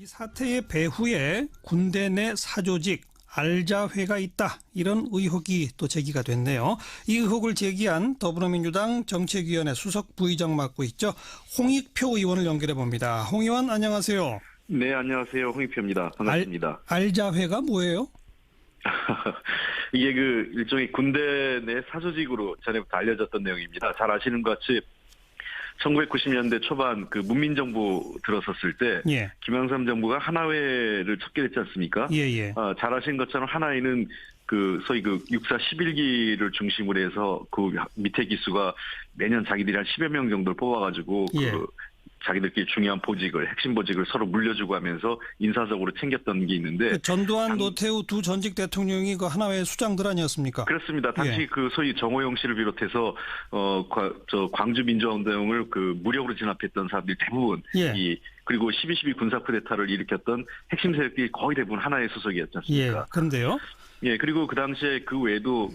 이 사태의 배후에 군대 내 사조직 알자회가 있다, 이런 의혹이 또 제기가 됐네요. 이 의혹을 제기한 더불어민주당 정책위원회 수석 부의장 맡고 있죠, 홍익표 의원을 연결해 봅니다. 홍 의원 안녕하세요. 네, 안녕하세요. 홍익표입니다. 반갑습니다. 알자회가 뭐예요? 이게 일종의 군대 내 사조직으로 전에부터 알려졌던 내용입니다. 잘 아시는 것 같이 1990년대 초반 문민정부 들어섰을 때 김영삼 정부가 하나회를 척게 됐지 않습니까? 예. 잘 아시는 것처럼 하나회는 소위 육사 11기를 중심으로 해서 밑에 기수가 매년 자기들이 한 10여 명 정도를 뽑아가지고 자기들끼리 중요한 보직을, 핵심 보직을 서로 물려주고 하면서 인사적으로 챙겼던 게 있는데. 전두환, 노태우 두 전직 대통령이 하나회 수장들 아니었습니까? 그렇습니다. 당시 소위 정호영 씨를 비롯해서, 광주 민주화운동을 무력으로 진압했던 사람들이 대부분, 그리고 12.12 군사 쿠데타를 일으켰던 핵심 세력들이 거의 대부분 하나의 소속이었지 않습니까? 그런데요? 그리고 그 당시에 외에도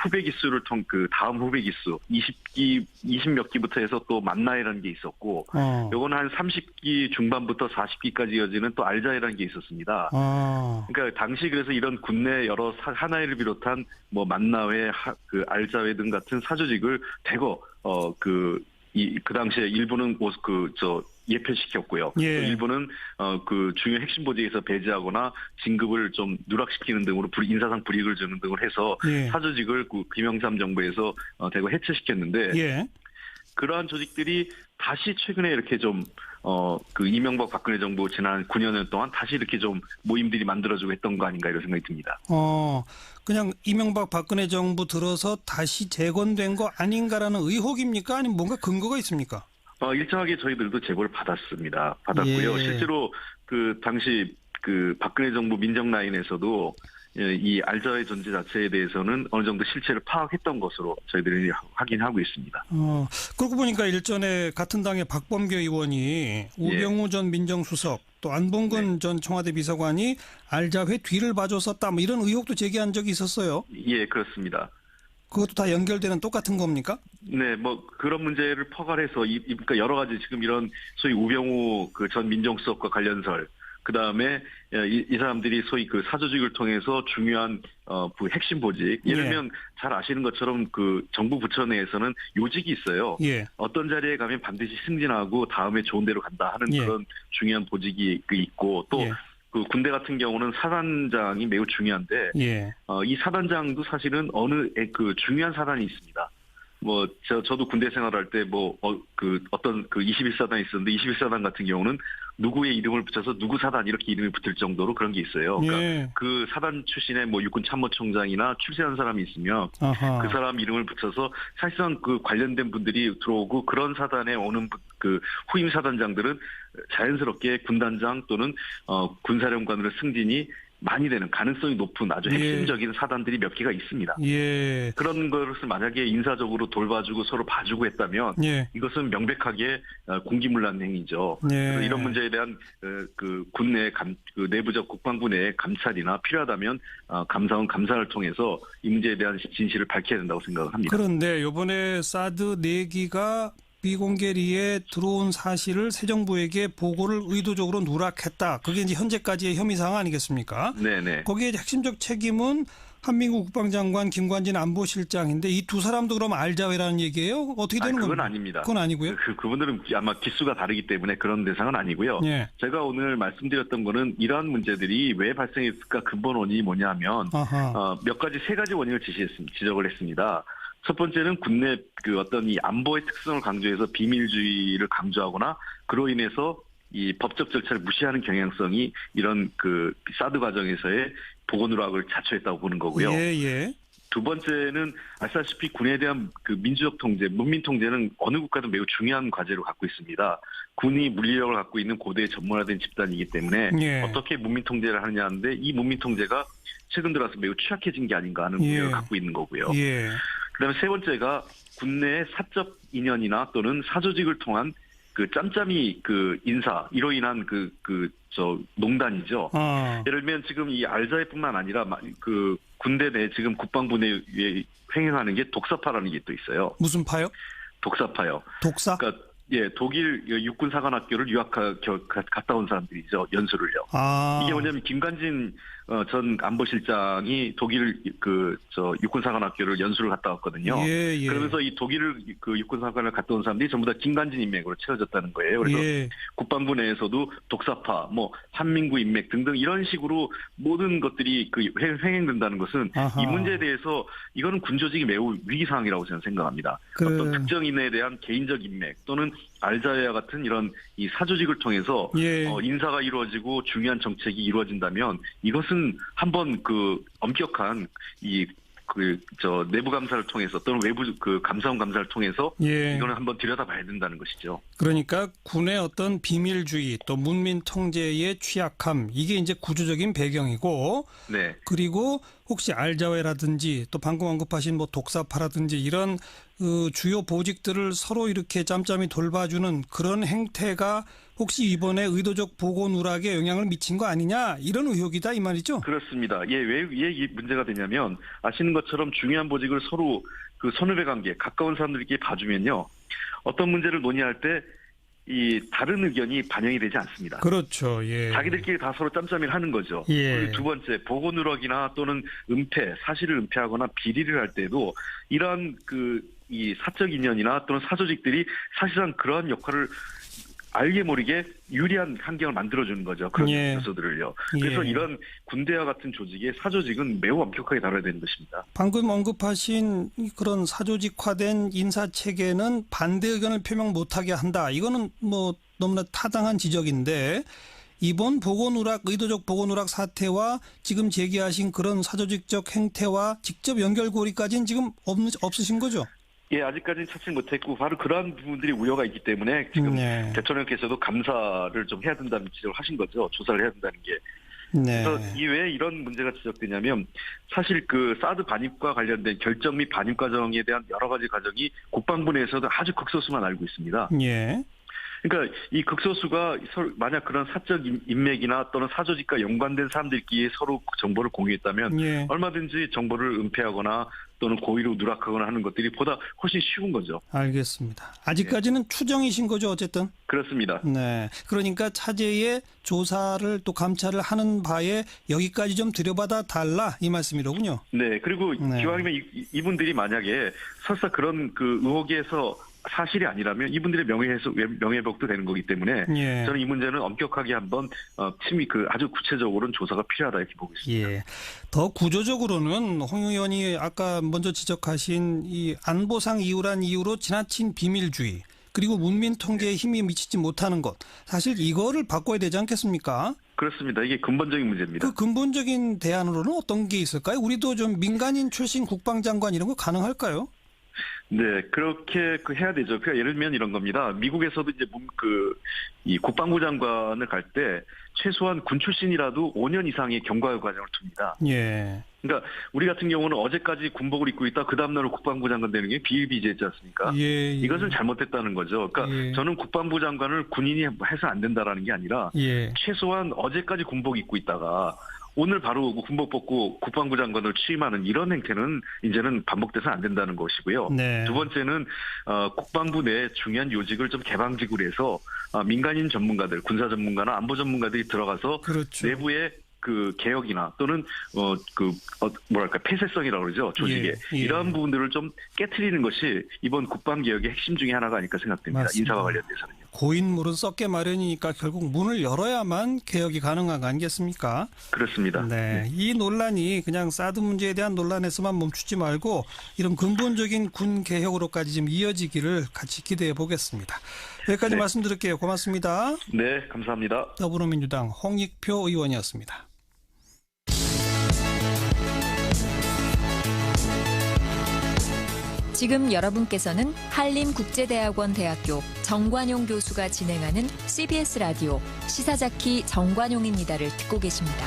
후배 기수를 다음 후배 기수, 20몇 기부터 해서 또 만나이라는 게 있었고, 요거는 한 30기 중반부터 40기까지 이어지는 또 알자회라는 게 있었습니다. 그러니까 당시 그래서 이런 군내 여러 하나회를 비롯한 만나회, 알자회 등 같은 사조직을 대거, 그 당시에 일부는 예표시켰고요. 일부는 중요 핵심 보직에서 배제하거나 진급을 좀 누락시키는 등으로 인사상 불이익을 주는 등을 해서 사조직을 김영삼 정부에서 대거 해체시켰는데, 그러한 조직들이 다시 최근에 이렇게 이명박 박근혜 정부 지난 9년 동안 다시 이렇게 모임들이 만들어지고 했던 거 아닌가 이런 생각이 듭니다. 그냥 이명박 박근혜 정부 들어서 다시 재건된 거 아닌가라는 의혹입니까? 아니면 뭔가 근거가 있습니까? 일정하게 저희들도 제보를 받았고요. 실제로 당시 박근혜 정부 민정 라인에서도 이 알자회 존재 자체에 대해서는 어느 정도 실체를 파악했던 것으로 저희들이 확인하고 있습니다. 그러고 보니까 일전에 같은 당의 박범계 의원이 우병우 전 민정수석, 또 안봉근 전 청와대 비서관이 알자회 뒤를 봐줬었다, 이런 의혹도 제기한 적이 있었어요. 예, 그렇습니다. 그것도 다 연결되는 똑같은 겁니까? 네, 그런 문제를 포괄해서 그러니까 여러 가지 지금 이런 소위 우병우 전 민정수석과 관련설, 그 다음에 이 사람들이 소위 사조직을 통해서 중요한 핵심 보직, 예를 들면 잘 아시는 것처럼 정부 부처 내에서는 요직이 있어요. 어떤 자리에 가면 반드시 승진하고 다음에 좋은 데로 간다 하는 그런 중요한 보직이 있고, 또 군대 같은 경우는 사단장이 매우 중요한데, 이 사단장도 사실은 어느 중요한 사단이 있습니다. 저도 군대 생활할 때 어떤 21사단이 있었는데, 21사단 같은 경우는 누구의 이름을 붙여서 누구 사단 이렇게 이름이 붙을 정도로 그런 게 있어요. 그러니까 그 사단 출신의 육군 참모총장이나 출세한 사람이 있으면 그 사람 이름을 붙여서 사실상 관련된 분들이 들어오고, 그런 사단에 오는 후임 사단장들은 자연스럽게 군단장 또는 군사령관으로 승진이 많이 되는 가능성이 높은 아주 핵심적인 사단들이 몇 개가 있습니다. 그런 것을 만약에 인사적으로 돌봐주고 서로 봐주고 했다면 이것은 명백하게 공기문란 행위죠. 그래서 이런 문제에 대한 군내 내부적 국방부 내 감찰이나 필요하다면 감사원 감사를 통해서 이 문제에 대한 진실을 밝혀야 된다고 생각을 합니다. 그런데 이번에 사드 4기가 비공개리에 들어온 사실을 새 정부에게 보고를 의도적으로 누락했다, 그게 이제 현재까지의 혐의사항 아니겠습니까? 네네. 거기에 핵심적 책임은 한민국 국방장관, 김관진 안보실장인데, 이 두 사람도 그럼 알자회라는 얘기예요? 어떻게 되는 겁니까? 그건 아닙니다. 그건 아니고요. 그분들은 아마 기수가 다르기 때문에 그런 대상은 아니고요. 제가 오늘 말씀드렸던 거는 이러한 문제들이 왜 발생했을까 근본 원인이 뭐냐면, 세 가지 원인을 지적을 했습니다. 첫 번째는 군내 어떤 이 안보의 특성을 강조해서 비밀주의를 강조하거나, 그로 인해서 이 법적 절차를 무시하는 경향성이 이런 사드 과정에서의 보고 누락을 자초했다고 보는 거고요. 두 번째는 아시다시피 군에 대한 민주적 통제, 문민 통제는 어느 국가도 매우 중요한 과제로 갖고 있습니다. 군이 물리력을 갖고 있는 고도의 전문화된 집단이기 때문에 어떻게 문민 통제를 하느냐 하는데, 이 문민 통제가 최근 들어서 매우 취약해진 게 아닌가 하는 우려를 갖고 있는 거고요. 그다음에 세 번째가 군내의 사적 인연이나 또는 사조직을 통한 짬짬이 인사, 이로 인한 농단이죠. 예를 들면 지금 이 알자회뿐만 아니라 군대 내 지금 국방부 내에 횡행하는 게 독사파라는 게 또 있어요. 무슨 파요? 독사파요. 독사? 그러니까 예, 독일 육군사관학교를 갔다 온 사람들이죠. 연수를요. 아. 이게 뭐냐면 김관진 전 안보실장이 독일 육군사관학교를 연수를 갔다 왔거든요. 예, 예. 그러면서 이 독일 육군사관을 갔다 온 사람들이 전부 다 김관진 인맥으로 채워졌다는 거예요. 그래서 예. 국방부 내에서도 독사파, 한민구 인맥 등등 이런 식으로 모든 것들이 횡행된다는 것은 아하. 이 문제에 대해서 이거는 군조직이 매우 위기 상황이라고 저는 생각합니다. 그- 어떤 특정인에 대한 개인적 인맥 또는 알자회와 같은 이런 이 사조직을 통해서 예. 인사가 이루어지고 중요한 정책이 이루어진다면 이것은 한번 엄격한 내부 감사를 통해서 또는 외부 감사원 감사를 통해서 예. 이거는 한번 들여다봐야 된다는 것이죠. 그러니까 군의 어떤 비밀주의 또 문민 통제의 취약함 이게 이제 구조적인 배경이고 네. 그리고 혹시 알자회라든지 또 방금 언급하신 독사파라든지 이런 주요 보직들을 서로 이렇게 짬짬이 돌봐주는 그런 행태가 혹시 이번에 의도적 보고 누락에 영향을 미친 거 아니냐 이런 의혹이다 이 말이죠? 그렇습니다. 왜 이 문제가 되냐면 아시는 것처럼 중요한 보직을 서로 선후배 관계 가까운 사람들끼리 봐주면요. 어떤 문제를 논의할 때 이 다른 의견이 반영이 되지 않습니다. 그렇죠. 예. 자기들끼리 다 서로 짬짬이를 하는 거죠. 예. 그리고 두 번째 보고 누락이나 또는 사실을 은폐하거나 비리를 할 때도 이러한 이 사적 인연이나 또는 사조직들이 사실상 그러한 역할을 알게 모르게 유리한 환경을 만들어주는 거죠. 그런 예. 요소들을요. 그래서 예. 이런 군대와 같은 조직의 사조직은 매우 엄격하게 다뤄야 되는 것입니다. 방금 언급하신 그런 사조직화된 인사체계는 반대 의견을 표명 못하게 한다. 이거는 너무나 타당한 지적인데 이번 의도적 보고누락 사태와 지금 제기하신 그런 사조직적 행태와 직접 연결고리까지는 지금 없으신 거죠? 예, 아직까지는 찾지 못했고 바로 그러한 부분들이 우려가 있기 때문에 지금 네. 대통령께서도 감사를 좀 해야 된다는 지적을 하신 거죠. 조사를 해야 된다는 게. 네. 그래서 왜 이런 문제가 지적되냐면 사실 사드 반입과 관련된 결정 및 반입 과정에 대한 여러 가지 과정이 국방부 내에서도 아주 극소수만 알고 있습니다. 예. 그러니까 이 극소수가 만약 그런 사적 인맥이나 또는 사조직과 연관된 사람들끼리 서로 정보를 공유했다면 예. 얼마든지 정보를 은폐하거나 또는 고의로 누락하거나 하는 것들이 보다 훨씬 쉬운 거죠. 알겠습니다. 아직까지는 추정이신 거죠, 어쨌든? 그렇습니다. 네. 그러니까 차제의 조사를 또 감찰을 하는 바에 여기까지 좀 들여받아 달라 이 말씀이로군요. 네. 그리고 네. 기왕이면 이분들이 만약에 설사 그런 의혹에서 사실이 아니라면 이분들의 명예회복도 되는 거기 때문에 예. 저는 이 문제는 엄격하게 한번 팀이 아주 구체적으로는 조사가 필요하다 이렇게 보고 있습니다. 예. 더 구조적으로는 홍 의원이 아까 먼저 지적하신 이 안보상 이유란 이유로 지나친 비밀주의 그리고 문민 통제에 힘이 미치지 못하는 것 사실 이거를 바꿔야 되지 않겠습니까? 그렇습니다. 이게 근본적인 문제입니다. 그 근본적인 대안으로는 어떤 게 있을까요? 우리도 좀 민간인 출신 국방장관 이런 거 가능할까요? 네, 그렇게 해야 되죠. 그러니까 예를 들면 이런 겁니다. 미국에서도 이제 이 국방부 장관을 갈 때 최소한 군 출신이라도 5년 이상의 경과급 과정을 둡니다. 예. 그러니까 우리 같은 경우는 어제까지 군복을 입고 있다 그 다음날 국방부 장관 되는 게 비일비재했지 않습니까? 예. 이것은 잘못됐다는 거죠. 그러니까 예. 저는 국방부 장관을 군인이 해서 안 된다라는 게 아니라 예. 최소한 어제까지 군복 입고 있다가 오늘 바로 군복 벗고 국방부 장관을 취임하는 이런 행태는 이제는 반복돼서 안 된다는 것이고요. 네. 두 번째는 국방부 내 중요한 요직을 좀 개방직으로 해서 민간인 전문가들, 군사 전문가나 안보 전문가들이 들어가서 그렇죠. 내부의 개혁이나 또는 폐쇄성이라고 그러죠. 조직에. 예. 이러한 부분들을 좀 깨트리는 것이 이번 국방개혁의 핵심 중에 하나가 아닐까 생각됩니다. 맞습니다. 인사와 관련돼서는요. 고인물은 썩게 마련이니까 결국 문을 열어야만 개혁이 가능한 거 아니겠습니까? 그렇습니다. 네. 이 논란이 그냥 사드 문제에 대한 논란에서만 멈추지 말고 이런 근본적인 군 개혁으로까지 좀 이어지기를 같이 기대해 보겠습니다. 여기까지 네. 말씀드릴게요. 고맙습니다. 네, 감사합니다. 더불어민주당 홍익표 의원이었습니다. 지금 여러분께서는 한림국제대학원 대학교 정관용 교수가 진행하는 CBS 라디오 시사자키 정관용입니다를 듣고 계십니다.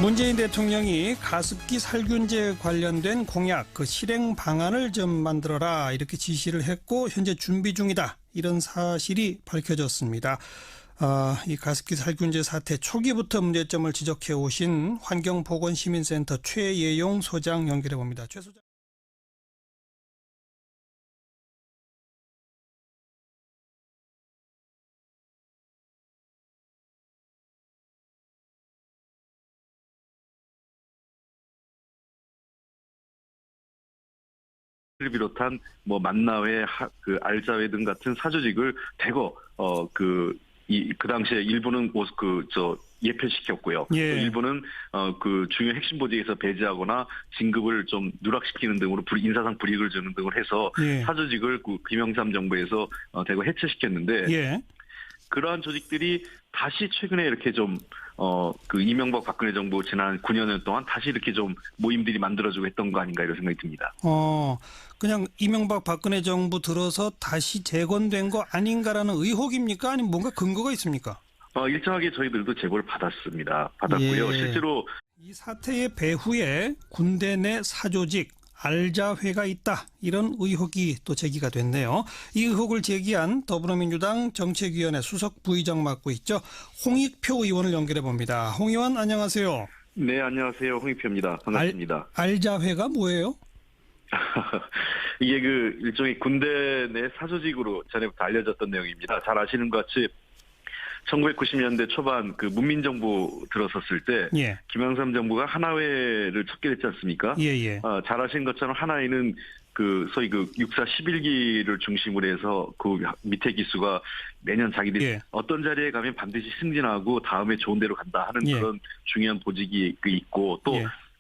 문재인 대통령이 가습기 살균제 관련된 공약 실행 방안을 좀 만들어라 이렇게 지시를 했고 현재 준비 중이다 이런 사실이 밝혀졌습니다. 이 가습기 살균제 사태 초기부터 문제점을 지적해 오신 환경보건시민센터 최예용 소장 연결해 봅니다. 최 소장. 를 비롯한 뭐 만나회, 그 알자회 등 같은 사조직을 대거 그 당시에 일부는 예표시켰고요. 예. 또 일부는 그 중요 핵심 보직에서 배제하거나 진급을 좀 누락시키는 등으로 인사상 불이익을 주는 등을 해서 예. 사조직을 그 김영삼 정부에서 대거 해체시켰는데 예. 그러한 조직들이 다시 최근에 이렇게 좀 그 이명박 박근혜 정부 지난 9년 동안 다시 이렇게 좀 모임들이 만들어지고 했던 거 아닌가 이런 생각이 듭니다. 그냥 이명박 박근혜 정부 들어서 다시 재건된 거 아닌가라는 의혹입니까? 아니면 뭔가 근거가 있습니까? 일정하게 저희들도 제보를 받았고요. 예. 실제로 이 사태의 배후에 군대 내 사조직 알자회가 있다 이런 의혹이 또 제기가 됐네요. 이 의혹을 제기한 더불어민주당 정책위원회 수석 부의장 맡고 있죠. 홍익표 의원을 연결해 봅니다. 홍 의원 안녕하세요. 네, 안녕하세요. 홍익표입니다. 반갑습니다. 알자회가 뭐예요? 이게 그 일종의 군대 내 사조직으로 전에부터 알려졌던 내용입니다. 잘 아시는 것 같이 1990년대 초반 그 문민정부 들어섰을 때 예. 김영삼 정부가 하나회를 척결했지 않습니까? 예. 잘 아시는 것처럼 하나회는 그 소위 그 육사 11기를 중심으로 해서 그 밑에 기수가 매년 자기들이 어떤 자리에 가면 반드시 승진하고 다음에 좋은 데로 간다 하는 그런 중요한 보직이 있고 또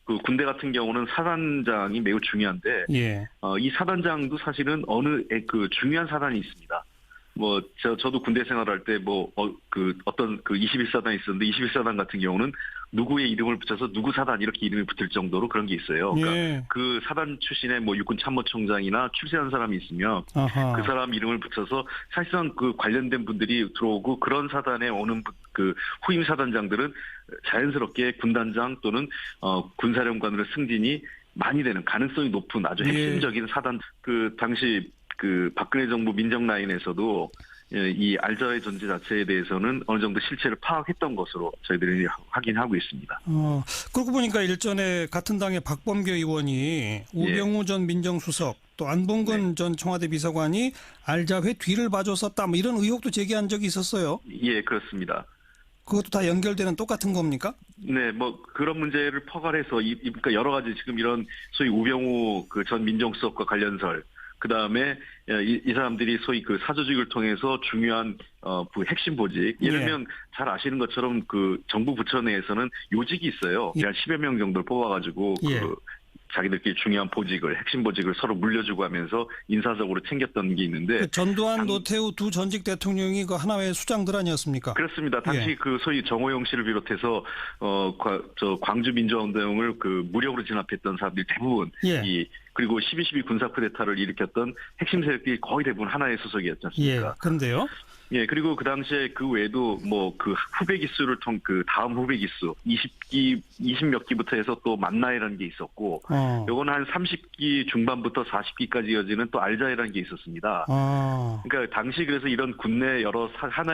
그 군대 같은 경우는 사단장이 매우 중요한데 이 사단장도 사실은 어느 그 중요한 사단이 있습니다. 뭐 저도 군대 생활할 때 어떤 그 21사단이 있었는데 21사단 같은 경우는 누구의 이름을 붙여서 누구 사단 이렇게 이름이 붙을 정도로 그런 게 있어요. 그러니까 그 사단 출신의 뭐 육군 참모총장이나 출세한 사람이 있으면 그 사람 이름을 붙여서 사실상 그 관련된 분들이 들어오고 그런 사단에 오는 그 후임 사단장들은 자연스럽게 군단장 또는 군사령관으로 승진이 많이 되는 가능성이 높은 아주 핵심적인 사단 그 당시 그 박근혜 정부 민정 라인에서도 이 알자회 존재 자체에 대해서는 어느 정도 실체를 파악했던 것으로 저희들이 확인하고 있습니다. 그러고 보니까 일전에 같은 당의 박범계 의원이 우병우 전 민정수석 또 안봉근 전 청와대 비서관이 알자회 뒤를 봐줬었다 뭐 이런 의혹도 제기한 적이 있었어요. 예, 그렇습니다. 그것도 다 연결되는 똑같은 겁니까? 네, 뭐 그런 문제를 포괄해서 그러니까 여러 가지 지금 이런 소위 우병우 그 전 민정수석과 관련설 그다음에 이 사람들이 소위 그 사조직을 통해서 중요한 핵심 보직 예를 들면 잘 아시는 것처럼 그 정부 부처 내에서는 요직이 있어요. 한 10여 명 정도를 뽑아가지고 그 자기들끼리 중요한 보직을 핵심 보직을 서로 물려주고 하면서 인사적으로 챙겼던 게 있는데 그 전두환 노태우 두 전직 대통령이 그 하나의 수장들 아니었습니까? 그렇습니다. 당시 그 소위 정호영 씨를 비롯해서 광주 민주화운동을 그 무력으로 진압했던 사람들이 대부분 그리고 12.12 군사 쿠데타를 일으켰던 핵심 세력들이 거의 대부분 하나의 소속이었지 않습니까? 그런데요. 그리고 그 당시에 그 외에도 뭐 그 후배 기수를 그 다음 후배 기수 20몇 기부터 해서 또 만나회라는 게 있었고 요거는 한 30기 중반부터 40기까지 이어지는 또 알자회라는 게 있었습니다. 그러니까 당시 그래서 이런 군내 여러 하나의